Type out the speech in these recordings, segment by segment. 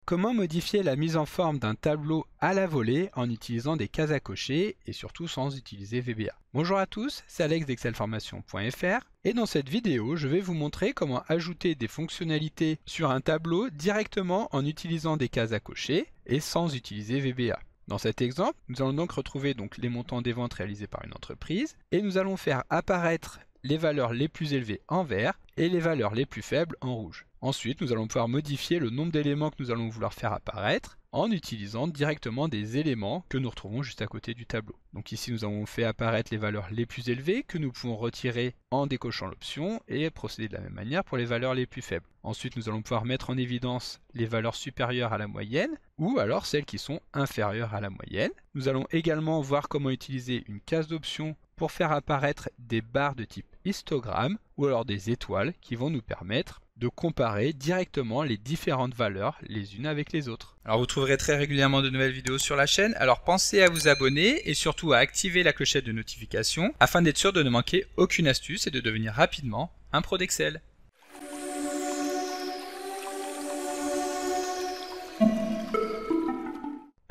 Comment modifier la mise en forme d'un tableau à la volée en utilisant des cases à cocher et surtout sans utiliser VBA? Bonjour à tous, c'est Alex d'excelformation.fr et dans cette vidéo, je vais vous montrer comment ajouter des fonctionnalités sur un tableau directement en utilisant des cases à cocher et sans utiliser VBA. Dans cet exemple, nous allons donc retrouver les montants des ventes réalisées par une entreprise et nous allons faire apparaître les valeurs les plus élevées en vert et les valeurs les plus faibles en rouge. Ensuite, nous allons pouvoir modifier le nombre d'éléments que nous allons vouloir faire apparaître en utilisant directement des éléments que nous retrouvons juste à côté du tableau. Donc ici, nous avons fait apparaître les valeurs les plus élevées que nous pouvons retirer en décochant l'option et procéder de la même manière pour les valeurs les plus faibles. Ensuite, nous allons pouvoir mettre en évidence les valeurs supérieures à la moyenne ou alors celles qui sont inférieures à la moyenne. Nous allons également voir comment utiliser une case d'option pour faire apparaître des barres de type histogramme ou alors des étoiles qui vont nous permettre de comparer directement les différentes valeurs les unes avec les autres. Alors vous trouverez très régulièrement de nouvelles vidéos sur la chaîne, alors pensez à vous abonner et surtout à activer la clochette de notification afin d'être sûr de ne manquer aucune astuce et de devenir rapidement un pro d'Excel.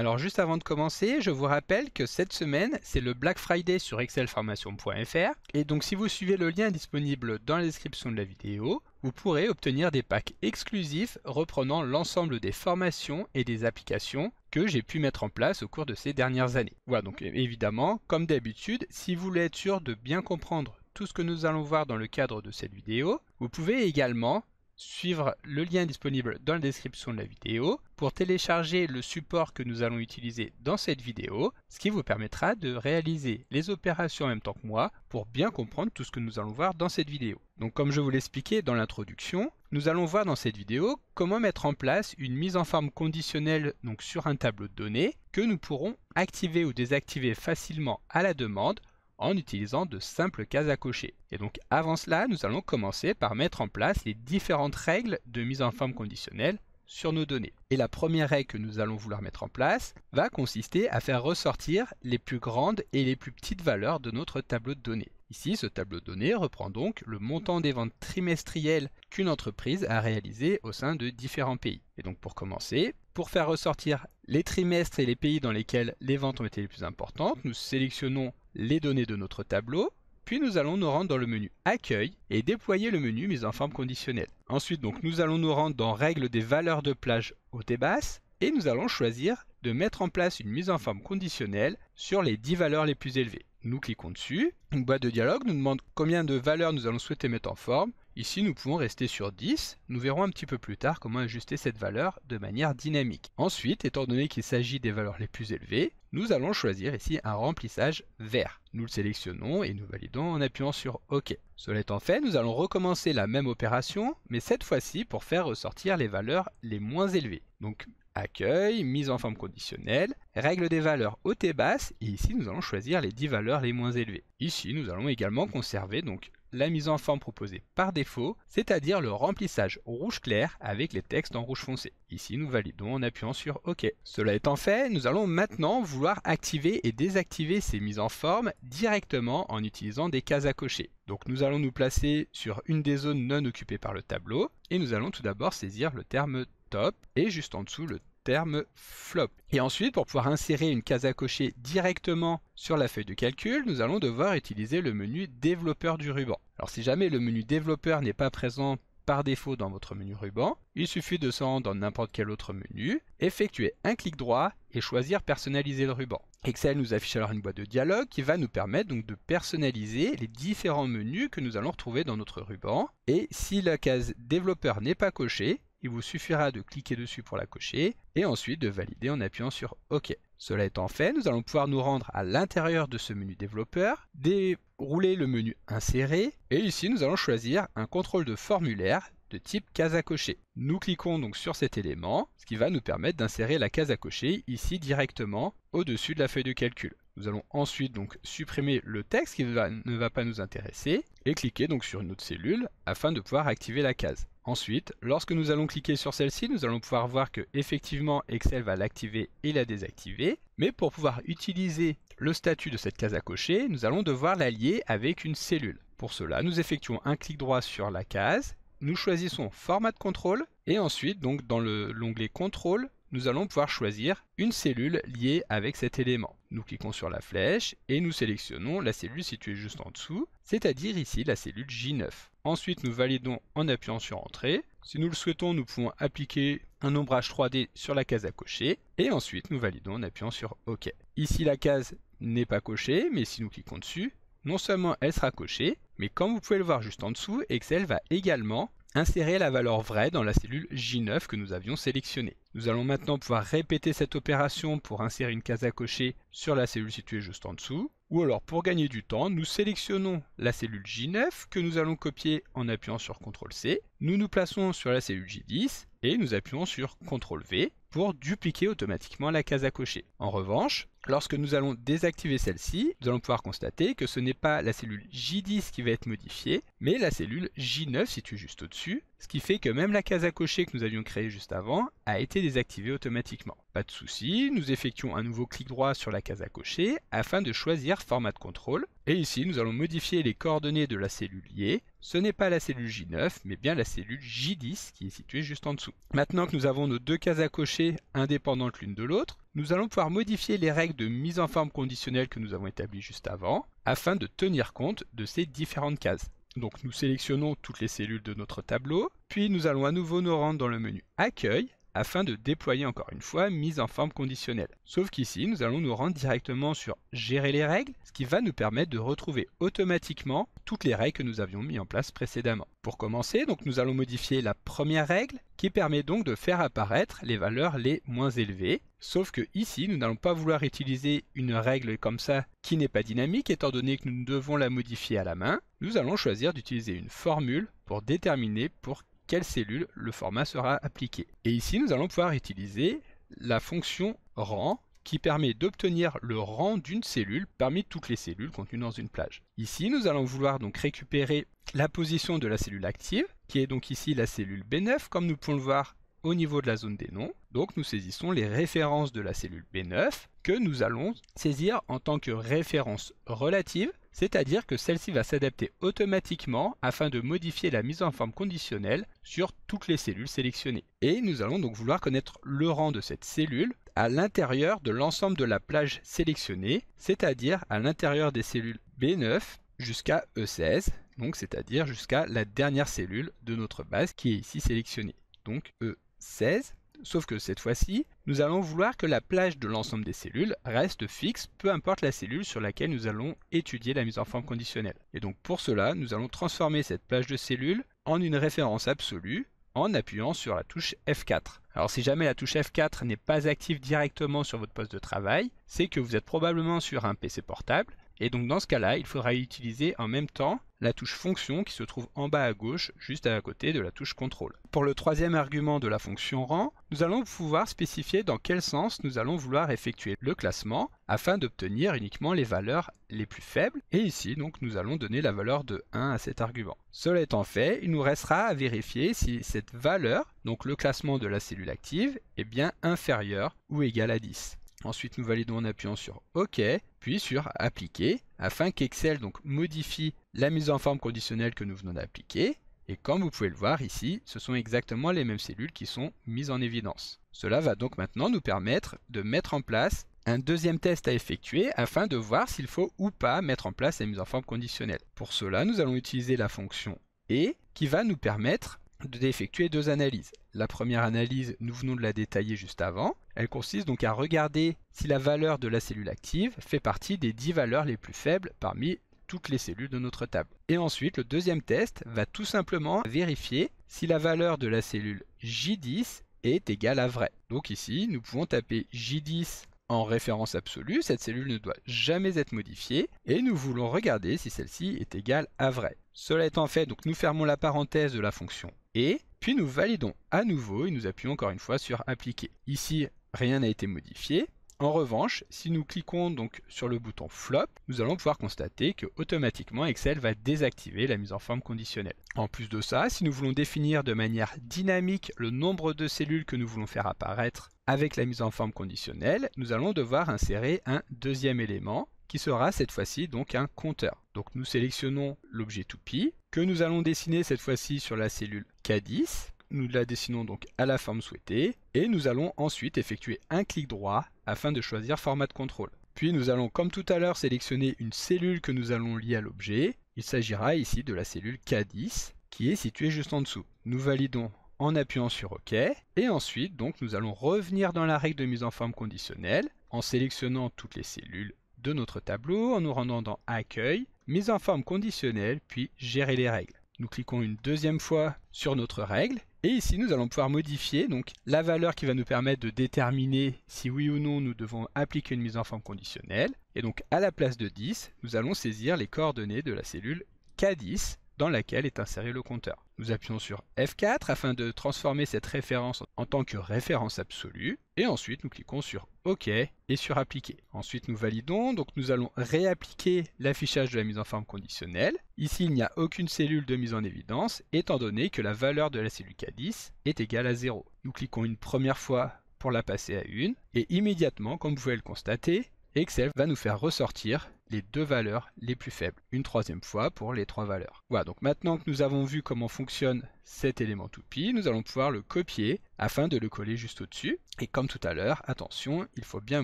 Alors juste avant de commencer, je vous rappelle que cette semaine, c'est le Black Friday sur excelformation.fr et donc si vous suivez le lien disponible dans la description de la vidéo, vous pourrez obtenir des packs exclusifs reprenant l'ensemble des formations et des applications que j'ai pu mettre en place au cours de ces dernières années. Voilà, donc évidemment, comme d'habitude, si vous voulez être sûr de bien comprendre tout ce que nous allons voir dans le cadre de cette vidéo, vous pouvez également suivre le lien disponible dans la description de la vidéo pour télécharger le support que nous allons utiliser dans cette vidéo, ce qui vous permettra de réaliser les opérations en même temps que moi pour bien comprendre tout ce que nous allons voir dans cette vidéo. Donc comme je vous l'expliquais dans l'introduction, nous allons voir dans cette vidéo comment mettre en place une mise en forme conditionnelle sur un tableau de données que nous pourrons activer ou désactiver facilement à la demande en utilisant de simples cases à cocher. Et donc avant cela, nous allons commencer par mettre en place les différentes règles de mise en forme conditionnelle sur nos données. Et la première règle que nous allons vouloir mettre en place va consister à faire ressortir les plus grandes et les plus petites valeurs de notre tableau de données. Ici, ce tableau de données reprend donc le montant des ventes trimestrielles qu'une entreprise a réalisé au sein de différents pays. Et donc pour commencer, pour faire ressortir les trimestres et les pays dans lesquels les ventes ont été les plus importantes, nous sélectionnons les données de notre tableau, puis nous allons nous rendre dans le menu Accueil et déployer le menu Mise en forme conditionnelle. Ensuite, nous allons nous rendre dans Règles des valeurs de plage haute et basse et nous allons choisir de mettre en place une mise en forme conditionnelle sur les 10 valeurs les plus élevées. Nous cliquons dessus, une boîte de dialogue nous demande combien de valeurs nous allons souhaiter mettre en forme. Ici, nous pouvons rester sur 10. Nous verrons un petit peu plus tard comment ajuster cette valeur de manière dynamique. Ensuite, étant donné qu'il s'agit des valeurs les plus élevées, nous allons choisir ici un remplissage vert. Nous le sélectionnons et nous validons en appuyant sur OK. Cela étant fait, nous allons recommencer la même opération, mais cette fois-ci pour faire ressortir les valeurs les moins élevées. Donc, Accueil, mise en forme conditionnelle, règle des valeurs hautes et basses, et ici nous allons choisir les 10 valeurs les moins élevées. Ici nous allons également conserver la mise en forme proposée par défaut, c'est-à-dire le remplissage rouge clair avec les textes en rouge foncé. Ici nous validons en appuyant sur OK. Cela étant fait, nous allons maintenant vouloir activer et désactiver ces mises en forme directement en utilisant des cases à cocher. Donc nous allons nous placer sur une des zones non occupées par le tableau, et nous allons tout d'abord saisir le terme top et juste en dessous le terme flop. Et ensuite, pour pouvoir insérer une case à cocher directement sur la feuille de calcul, nous allons devoir utiliser le menu développeur du ruban. Alors si jamais le menu développeur n'est pas présent par défaut dans votre menu ruban, il suffit de se rendre dans n'importe quel autre menu, effectuer un clic droit et choisir personnaliser le ruban. Excel nous affiche alors une boîte de dialogue qui va nous permettre de personnaliser les différents menus que nous allons retrouver dans notre ruban. Et si la case développeur n'est pas cochée, il vous suffira de cliquer dessus pour la cocher et ensuite de valider en appuyant sur OK. Cela étant fait, nous allons pouvoir nous rendre à l'intérieur de ce menu développeur, dérouler le menu Insérer et ici nous allons choisir un contrôle de formulaire de type case à cocher. Nous cliquons donc sur cet élément, ce qui va nous permettre d'insérer la case à cocher ici directement au-dessus de la feuille de calcul. Nous allons ensuite supprimer le texte qui ne va pas nous intéresser et cliquer sur une autre cellule afin de pouvoir activer la case. Ensuite, lorsque nous allons cliquer sur celle-ci, nous allons pouvoir voir que effectivement Excel va l'activer et la désactiver. Mais pour pouvoir utiliser le statut de cette case à cocher, nous allons devoir la lier avec une cellule. Pour cela, nous effectuons un clic droit sur la case, nous choisissons Format de contrôle Et ensuite, donc dans l'onglet Contrôle, nous allons pouvoir choisir une cellule liée avec cet élément. Nous cliquons sur la flèche et nous sélectionnons la cellule située juste en dessous, c'est-à-dire ici la cellule J9. Ensuite, nous validons en appuyant sur Entrée. Si nous le souhaitons, nous pouvons appliquer un ombrage 3D sur la case à cocher et ensuite nous validons en appuyant sur OK. Ici, la case n'est pas cochée, mais si nous cliquons dessus, non seulement elle sera cochée, mais comme vous pouvez le voir juste en dessous, Excel va également insérer la valeur vraie dans la cellule J9 que nous avions sélectionnée. Nous allons maintenant pouvoir répéter cette opération pour insérer une case à cocher sur la cellule située juste en dessous. Ou alors pour gagner du temps, nous sélectionnons la cellule J9 que nous allons copier en appuyant sur CTRL-C. Nous nous plaçons sur la cellule J10 et nous appuyons sur CTRL-V pour dupliquer automatiquement la case à cocher. En revanche, lorsque nous allons désactiver celle-ci, nous allons pouvoir constater que ce n'est pas la cellule J10 qui va être modifiée, mais la cellule J9 située juste au-dessus, ce qui fait que même la case à cocher que nous avions créée juste avant a été désactivée automatiquement. Pas de souci, nous effectuons un nouveau clic droit sur la case à cocher afin de choisir format de contrôle. Et ici, nous allons modifier les coordonnées de la cellule liée. Ce n'est pas la cellule J9, mais bien la cellule J10 qui est située juste en dessous. Maintenant que nous avons nos deux cases à cocher indépendantes l'une de l'autre, nous allons pouvoir modifier les règles de mise en forme conditionnelle que nous avons établies juste avant, afin de tenir compte de ces différentes cases. Donc nous sélectionnons toutes les cellules de notre tableau, puis nous allons à nouveau nous rendre dans le menu Accueil, afin de déployer encore une fois mise en forme conditionnelle. Sauf qu'ici, nous allons nous rendre directement sur Gérer les règles, ce qui va nous permettre de retrouver automatiquement toutes les règles que nous avions mis en place précédemment. Pour commencer, donc, nous allons modifier la première règle, qui permet donc de faire apparaître les valeurs les moins élevées. Sauf que ici, nous n'allons pas vouloir utiliser une règle comme ça qui n'est pas dynamique, étant donné que nous devons la modifier à la main. Nous allons choisir d'utiliser une formule pour déterminer pour quelle cellule le format sera appliqué. Et ici, nous allons pouvoir utiliser la fonction rang qui permet d'obtenir le rang d'une cellule parmi toutes les cellules contenues dans une plage. Ici, nous allons vouloir donc récupérer la position de la cellule active, qui est donc ici la cellule B9, comme nous pouvons le voir au niveau de la zone des noms. Donc nous saisissons les références de la cellule B9 que nous allons saisir en tant que référence relative, c'est-à-dire que celle-ci va s'adapter automatiquement afin de modifier la mise en forme conditionnelle sur toutes les cellules sélectionnées. Et nous allons donc vouloir connaître le rang de cette cellule à l'intérieur de l'ensemble de la plage sélectionnée, c'est-à-dire à l'intérieur des cellules B9 jusqu'à E16, donc c'est-à-dire jusqu'à la dernière cellule de notre base qui est ici sélectionnée, donc E16. Sauf que cette fois-ci, nous allons vouloir que la plage de l'ensemble des cellules reste fixe, peu importe la cellule sur laquelle nous allons étudier la mise en forme conditionnelle. Et donc pour cela, nous allons transformer cette plage de cellules en une référence absolue en appuyant sur la touche F4. Alors si jamais la touche F4 n'est pas active directement sur votre poste de travail, c'est que vous êtes probablement sur un PC portable. Et donc dans ce cas-là, il faudra utiliser en même temps la touche fonction qui se trouve en bas à gauche, juste à côté de la touche contrôle. Pour le troisième argument de la fonction rang, nous allons pouvoir spécifier dans quel sens nous allons vouloir effectuer le classement afin d'obtenir uniquement les valeurs les plus faibles. Et ici, donc, nous allons donner la valeur de 1 à cet argument. Cela étant fait, il nous restera à vérifier si cette valeur, donc le classement de la cellule active, est bien inférieur ou égal à 10. Ensuite, nous validons en appuyant sur OK, puis sur Appliquer, afin qu'Excel donc modifie la mise en forme conditionnelle que nous venons d'appliquer. Et comme vous pouvez le voir ici, ce sont exactement les mêmes cellules qui sont mises en évidence. Cela va donc maintenant nous permettre de mettre en place un deuxième test à effectuer afin de voir s'il faut ou pas mettre en place la mise en forme conditionnelle. Pour cela, nous allons utiliser la fonction ET qui va nous permettre d'effectuer deux analyses. La première analyse, nous venons de la détailler juste avant. Elle consiste donc à regarder si la valeur de la cellule active fait partie des 10 valeurs les plus faibles parmi toutes les cellules de notre table. Et ensuite, le deuxième test va tout simplement vérifier si la valeur de la cellule J10 est égale à vrai. Donc ici, nous pouvons taper J10 en référence absolue, cette cellule ne doit jamais être modifiée, et nous voulons regarder si celle-ci est égale à vrai. Cela étant fait, donc nous fermons la parenthèse de la fonction et puis nous validons à nouveau et nous appuyons encore une fois sur Appliquer. Ici, rien n'a été modifié. En revanche, si nous cliquons donc sur le bouton Flop, nous allons pouvoir constater que automatiquement Excel va désactiver la mise en forme conditionnelle. En plus de ça, si nous voulons définir de manière dynamique le nombre de cellules que nous voulons faire apparaître avec la mise en forme conditionnelle, nous allons devoir insérer un deuxième élément qui sera cette fois-ci donc un compteur. Donc nous sélectionnons l'objet toupie que nous allons dessiner cette fois-ci sur la cellule K10. nous la dessinons donc à la forme souhaitée et nous allons ensuite effectuer un clic droit afin de choisir format de contrôle. Puis nous allons comme tout à l'heure sélectionner une cellule que nous allons lier à l'objet. Il s'agira ici de la cellule K10 qui est située juste en dessous. Nous validons en appuyant sur OK et ensuite donc nous allons revenir dans la règle de mise en forme conditionnelle en sélectionnant toutes les cellules de notre tableau, en nous rendant dans Accueil, mise en forme conditionnelle, puis Gérer les règles. Nous cliquons une deuxième fois sur notre règle et ici nous allons pouvoir modifier donc la valeur qui va nous permettre de déterminer si oui ou non nous devons appliquer une mise en forme conditionnelle. Et donc à la place de 10, nous allons saisir les coordonnées de la cellule K10 dans laquelle est inséré le compteur. Nous appuyons sur F4 afin de transformer cette référence en tant que référence absolue et ensuite nous cliquons sur OK et sur Appliquer. Ensuite nous validons, donc nous allons réappliquer l'affichage de la mise en forme conditionnelle. Ici il n'y a aucune cellule de mise en évidence étant donné que la valeur de la cellule K10 est égale à 0. Nous cliquons une première fois pour la passer à 1 et immédiatement, comme vous pouvez le constater, Excel va nous faire ressortir les deux valeurs les plus faibles, une troisième fois pour les trois valeurs. Voilà, donc maintenant que nous avons vu comment fonctionne cet élément toupie, nous allons pouvoir le copier afin de le coller juste au-dessus. Et comme tout à l'heure, attention, il faut bien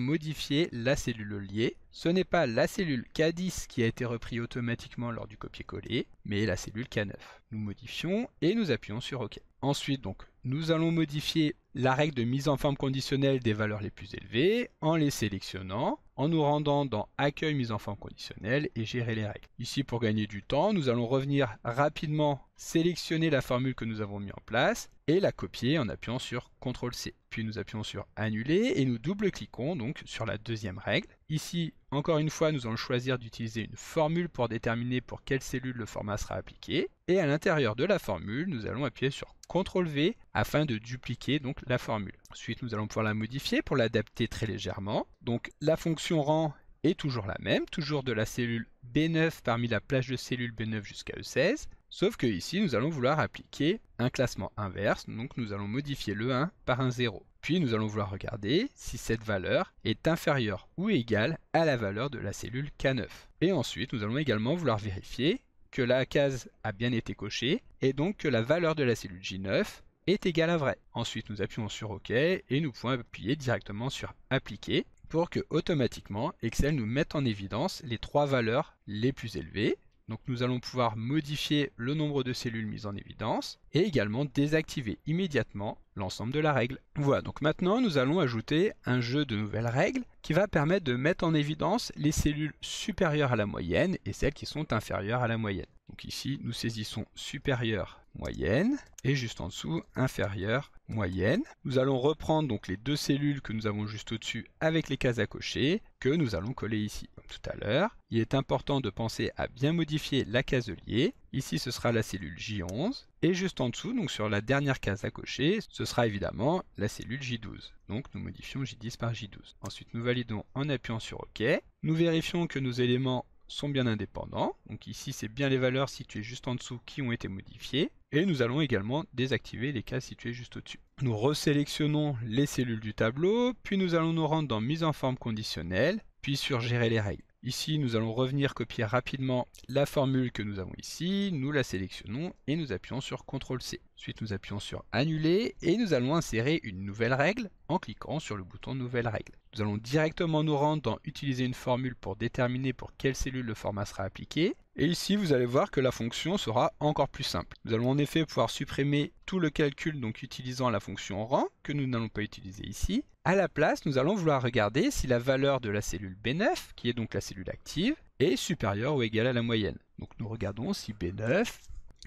modifier la cellule liée. Ce n'est pas la cellule K10 qui a été reprise automatiquement lors du copier-coller, mais la cellule K9. Nous modifions et nous appuyons sur OK. Ensuite, donc, nous allons modifier la règle de mise en forme conditionnelle des valeurs les plus élevées en les sélectionnant, en nous rendant dans Accueil mise en forme conditionnelle et Gérer les règles. Ici, pour gagner du temps, nous allons revenir rapidement sélectionner la formule que nous avons mis en place et la copier en appuyant sur CTRL-C. Puis nous appuyons sur Annuler et nous double-cliquons donc sur la deuxième règle. Ici, encore une fois, nous allons choisir d'utiliser une formule pour déterminer pour quelle cellule le format sera appliqué. Et à l'intérieur de la formule, nous allons appuyer sur CTRL-V afin de dupliquer donc la formule. Ensuite, nous allons pouvoir la modifier pour l'adapter très légèrement. Donc la fonction rang est toujours la même, toujours de la cellule B9 parmi la plage de cellules B9 jusqu'à E16. Sauf que ici, nous allons vouloir appliquer un classement inverse, donc nous allons modifier le 1 par un 0. Puis nous allons vouloir regarder si cette valeur est inférieure ou égale à la valeur de la cellule K9. Et ensuite, nous allons également vouloir vérifier que la case a bien été cochée et donc que la valeur de la cellule J9 est égale à vrai. Ensuite, nous appuyons sur OK et nous pouvons appuyer directement sur Appliquer pour que automatiquement Excel nous mette en évidence les trois valeurs les plus élevées. Donc nous allons pouvoir modifier le nombre de cellules mises en évidence et également désactiver immédiatement l'ensemble de la règle. Voilà, donc maintenant nous allons ajouter un jeu de nouvelles règles qui va permettre de mettre en évidence les cellules supérieures à la moyenne et celles qui sont inférieures à la moyenne. Donc ici nous saisissons supérieure, moyenne et juste en dessous inférieure, moyenne. Nous allons reprendre donc les deux cellules que nous avons juste au-dessus avec les cases à cocher que nous allons coller ici. Comme tout à l'heure, il est important de penser à bien modifier la case liée. Ici ce sera la cellule J11 et juste en dessous, donc sur la dernière case à cocher, ce sera évidemment la cellule J12. Donc nous modifions J10 par J12. Ensuite nous validons en appuyant sur OK. Nous vérifions que nos éléments sont bien indépendants. Donc ici c'est bien les valeurs situées juste en dessous qui ont été modifiées. Et nous allons également désactiver les cases situées juste au-dessus. Nous resélectionnons les cellules du tableau, puis nous allons nous rendre dans Mise en forme conditionnelle, puis sur Gérer les règles. Ici, nous allons revenir copier rapidement la formule que nous avons ici, nous la sélectionnons et nous appuyons sur CTRL-C. Ensuite, nous appuyons sur Annuler et nous allons insérer une nouvelle règle en cliquant sur le bouton Nouvelle règle. Nous allons directement nous rendre dans Utiliser une formule pour déterminer pour quelle cellule le format sera appliqué. Et ici, vous allez voir que la fonction sera encore plus simple. Nous allons en effet pouvoir supprimer tout le calcul donc utilisant la fonction rang que nous n'allons pas utiliser ici. À la place, nous allons vouloir regarder si la valeur de la cellule B9, qui est donc la cellule active, est supérieure ou égale à la moyenne. Donc nous regardons si B9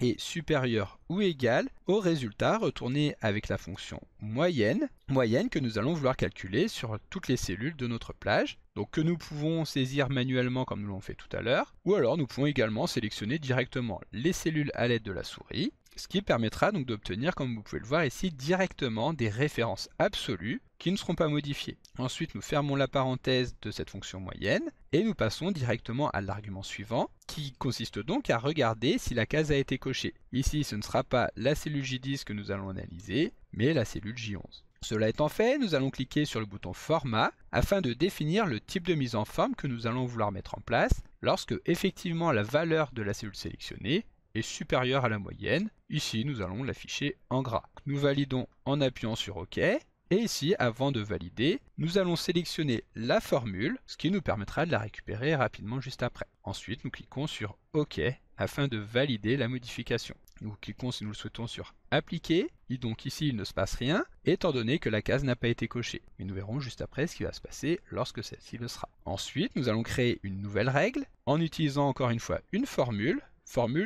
est supérieur ou égal au résultat retourné avec la fonction moyenne que nous allons vouloir calculer sur toutes les cellules de notre plage, donc que nous pouvons saisir manuellement comme nous l'avons fait tout à l'heure, ou alors nous pouvons également sélectionner directement les cellules à l'aide de la souris, ce qui permettra donc d'obtenir, comme vous pouvez le voir ici, directement des références absolues qui ne seront pas modifiées. Ensuite, nous fermons la parenthèse de cette fonction moyenne et nous passons directement à l'argument suivant qui consiste donc à regarder si la case a été cochée. Ici, ce ne sera pas la cellule J10 que nous allons analyser, mais la cellule J11. Cela étant fait, nous allons cliquer sur le bouton Format afin de définir le type de mise en forme que nous allons vouloir mettre en place lorsque effectivement la valeur de la cellule sélectionnée est supérieure à la moyenne. Ici, nous allons l'afficher en gras. Nous validons en appuyant sur OK. Et ici, avant de valider, nous allons sélectionner la formule, ce qui nous permettra de la récupérer rapidement juste après. Ensuite, nous cliquons sur OK afin de valider la modification. Nous cliquons, si nous le souhaitons, sur Appliquer. Et donc ici, il ne se passe rien, étant donné que la case n'a pas été cochée. Mais nous verrons juste après ce qui va se passer lorsque celle-ci le sera. Ensuite, nous allons créer une nouvelle règle en utilisant encore une fois une formule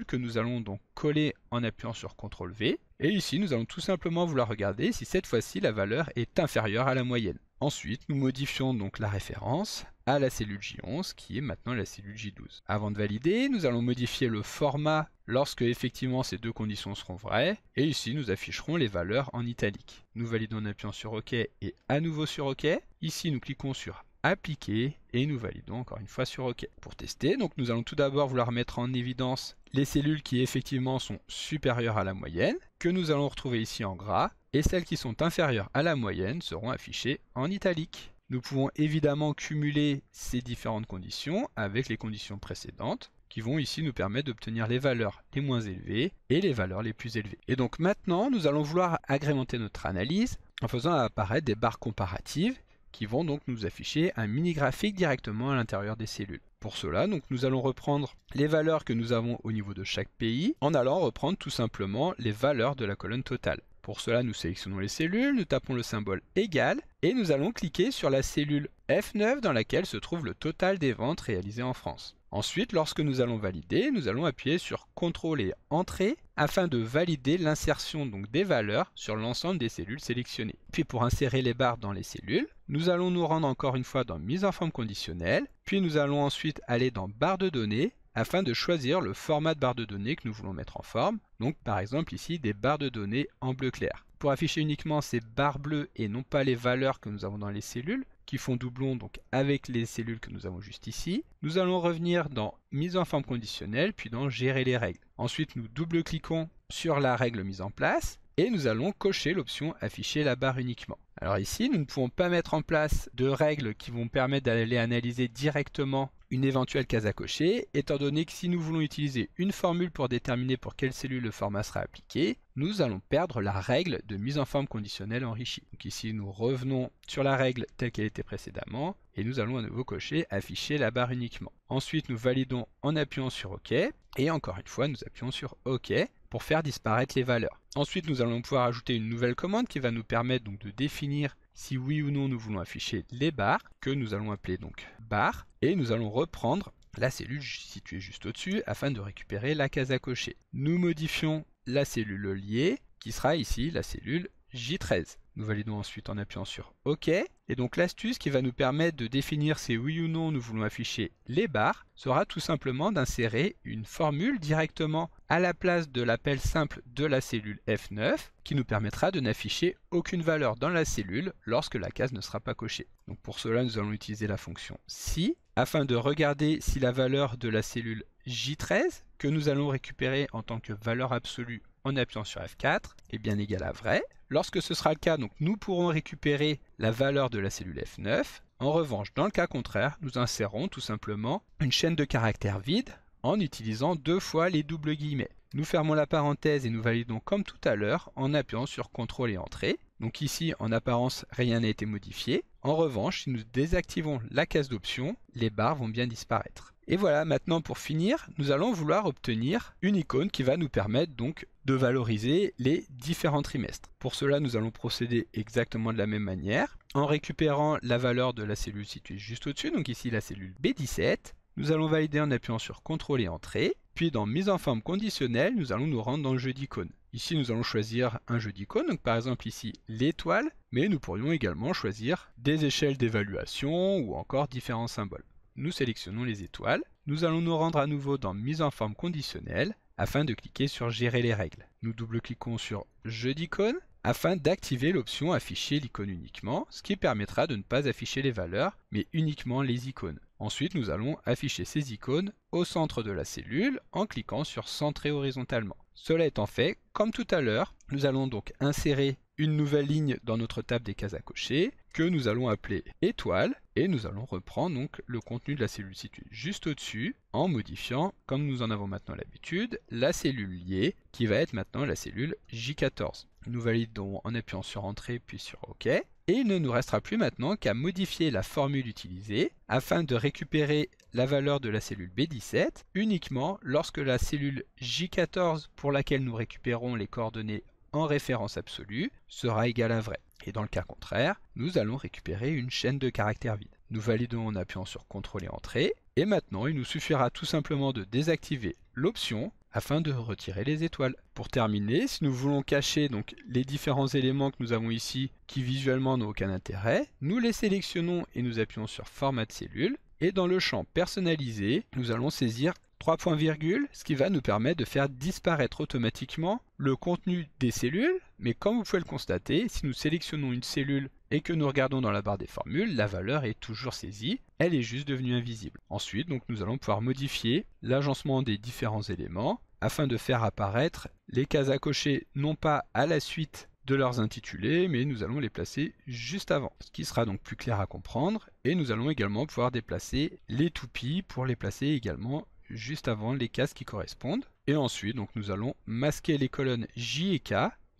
que nous allons donc coller en appuyant sur CTRL V. Et ici, nous allons tout simplement vouloir regarder si cette fois-ci la valeur est inférieure à la moyenne. Ensuite, nous modifions donc la référence à la cellule J11 qui est maintenant la cellule J12. Avant de valider, nous allons modifier le format lorsque effectivement ces deux conditions seront vraies. Et ici, nous afficherons les valeurs en italique. Nous validons en appuyant sur OK et à nouveau sur OK. Ici, nous cliquons sur Appliquer et nous validons encore une fois sur OK. Pour tester, donc nous allons tout d'abord vouloir mettre en évidence les cellules qui effectivement sont supérieures à la moyenne, que nous allons retrouver ici en gras, et celles qui sont inférieures à la moyenne seront affichées en italique. Nous pouvons évidemment cumuler ces différentes conditions avec les conditions précédentes, qui vont ici nous permettre d'obtenir les valeurs les moins élevées et les valeurs les plus élevées. Et donc maintenant, nous allons vouloir agrémenter notre analyse en faisant apparaître des barres comparatives qui vont donc nous afficher un mini graphique directement à l'intérieur des cellules. Pour cela, donc, nous allons reprendre les valeurs que nous avons au niveau de chaque pays en allant reprendre tout simplement les valeurs de la colonne totale. Pour cela, nous sélectionnons les cellules, nous tapons le symbole égal et nous allons cliquer sur la cellule F9 dans laquelle se trouve le total des ventes réalisées en France. Ensuite, lorsque nous allons valider, nous allons appuyer sur CTRL et Entrée afin de valider l'insertion donc des valeurs sur l'ensemble des cellules sélectionnées. Puis pour insérer les barres dans les cellules, nous allons nous rendre encore une fois dans Mise en forme conditionnelle, puis nous allons ensuite aller dans Barre de données afin de choisir le format de barre de données que nous voulons mettre en forme, donc par exemple ici des barres de données en bleu clair. Pour afficher uniquement ces barres bleues et non pas les valeurs que nous avons dans les cellules, qui font doublon donc avec les cellules que nous avons juste ici, nous allons revenir dans Mise en forme conditionnelle, puis dans Gérer les règles. Ensuite, nous double-cliquons sur la règle mise en place, et nous allons cocher l'option Afficher la barre uniquement. Alors ici, nous ne pouvons pas mettre en place de règles qui vont permettre d'aller analyser directement une éventuelle case à cocher, étant donné que si nous voulons utiliser une formule pour déterminer pour quelle cellule le format sera appliqué, nous allons perdre la règle de mise en forme conditionnelle enrichie. Donc ici, nous revenons sur la règle telle qu'elle était précédemment, et nous allons à nouveau cocher Afficher la barre uniquement. Ensuite, nous validons en appuyant sur OK, et encore une fois, nous appuyons sur OK pour faire disparaître les valeurs. Ensuite, nous allons pouvoir ajouter une nouvelle commande qui va nous permettre donc de définir si oui ou non nous voulons afficher les barres, que nous allons appeler donc barres, et nous allons reprendre la cellule située juste au-dessus afin de récupérer la case à cocher. Nous modifions la cellule liée, qui sera ici la cellule J13. Nous validons ensuite en appuyant sur OK. Et donc l'astuce qui va nous permettre de définir si oui ou non nous voulons afficher les barres sera tout simplement d'insérer une formule directement à la place de l'appel simple de la cellule F9 qui nous permettra de n'afficher aucune valeur dans la cellule lorsque la case ne sera pas cochée. Donc pour cela, nous allons utiliser la fonction si afin de regarder si la valeur de la cellule J13 que nous allons récupérer en tant que valeur absolue en appuyant sur F4 est bien égale à vrai. Lorsque ce sera le cas, donc, nous pourrons récupérer la valeur de la cellule F9. En revanche, dans le cas contraire, nous insérons tout simplement une chaîne de caractères vide en utilisant 2 fois les doubles guillemets. Nous fermons la parenthèse et nous validons comme tout à l'heure en appuyant sur CTRL et Entrée. Donc ici, en apparence, rien n'a été modifié. En revanche, si nous désactivons la case d'options, les barres vont bien disparaître. Et voilà, maintenant pour finir, nous allons vouloir obtenir une icône qui va nous permettre donc de valoriser les différents trimestres. Pour cela, nous allons procéder exactement de la même manière, en récupérant la valeur de la cellule située juste au-dessus, donc ici la cellule B17. Nous allons valider en appuyant sur CTRL et Entrée, puis dans Mise en forme conditionnelle, nous allons nous rendre dans le jeu d'icônes. Ici, nous allons choisir un jeu d'icônes, donc par exemple ici l'étoile, mais nous pourrions également choisir des échelles d'évaluation ou encore différents symboles. Nous sélectionnons les étoiles. Nous allons nous rendre à nouveau dans Mise en forme conditionnelle afin de cliquer sur Gérer les règles. Nous double-cliquons sur Jeu d'icônes afin d'activer l'option Afficher l'icône uniquement, ce qui permettra de ne pas afficher les valeurs, mais uniquement les icônes. Ensuite, nous allons afficher ces icônes au centre de la cellule en cliquant sur Centrer horizontalement. Cela étant fait, comme tout à l'heure, nous allons donc insérer une nouvelle ligne dans notre table des cases à cocher que nous allons appeler étoile Et nous allons reprendre donc le contenu de la cellule située juste au-dessus en modifiant, comme nous en avons maintenant l'habitude, la cellule liée qui va être maintenant la cellule J14. Nous validons en appuyant sur Entrée puis sur OK. Et il ne nous restera plus maintenant qu'à modifier la formule utilisée afin de récupérer la valeur de la cellule B17 uniquement lorsque la cellule J14 pour laquelle nous récupérons les coordonnées en référence absolue sera égale à vrai. Et dans le cas contraire, nous allons récupérer une chaîne de caractères vides. Nous validons en appuyant sur CTRL et Entrée. Et maintenant, il nous suffira tout simplement de désactiver l'option afin de retirer les étoiles. Pour terminer, si nous voulons cacher donc les différents éléments que nous avons ici qui visuellement n'ont aucun intérêt, nous les sélectionnons et nous appuyons sur Format de cellule. Et dans le champ Personnaliser, nous allons saisir 3 points virgules, ce qui va nous permettre de faire disparaître automatiquement le contenu des cellules. Mais comme vous pouvez le constater, si nous sélectionnons une cellule et que nous regardons dans la barre des formules, la valeur est toujours saisie, elle est juste devenue invisible. Ensuite, donc, nous allons pouvoir modifier l'agencement des différents éléments afin de faire apparaître les cases à cocher non pas à la suite de leurs intitulés, mais nous allons les placer juste avant, ce qui sera donc plus clair à comprendre. Et nous allons également pouvoir déplacer les toupies pour les placer également juste avant les cases qui correspondent. Et ensuite, donc, nous allons masquer les colonnes J et K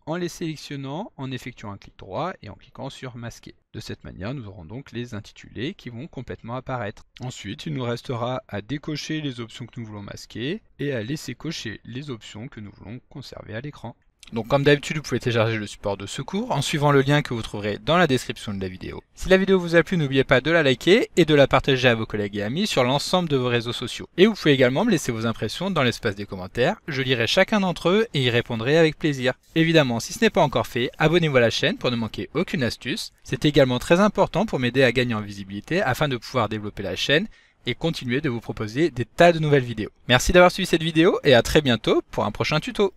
en les sélectionnant, en effectuant un clic droit et en cliquant sur masquer. De cette manière, nous aurons donc les intitulés qui vont complètement apparaître. Ensuite, il nous restera à décocher les options que nous voulons masquer et à laisser cocher les options que nous voulons conserver à l'écran. Donc comme d'habitude, vous pouvez télécharger le support de secours en suivant le lien que vous trouverez dans la description de la vidéo. Si la vidéo vous a plu, n'oubliez pas de la liker et de la partager à vos collègues et amis sur l'ensemble de vos réseaux sociaux. Et vous pouvez également me laisser vos impressions dans l'espace des commentaires, je lirai chacun d'entre eux et y répondrai avec plaisir. Évidemment, si ce n'est pas encore fait, abonnez-vous à la chaîne pour ne manquer aucune astuce. C'est également très important pour m'aider à gagner en visibilité afin de pouvoir développer la chaîne et continuer de vous proposer des tas de nouvelles vidéos. Merci d'avoir suivi cette vidéo et à très bientôt pour un prochain tuto.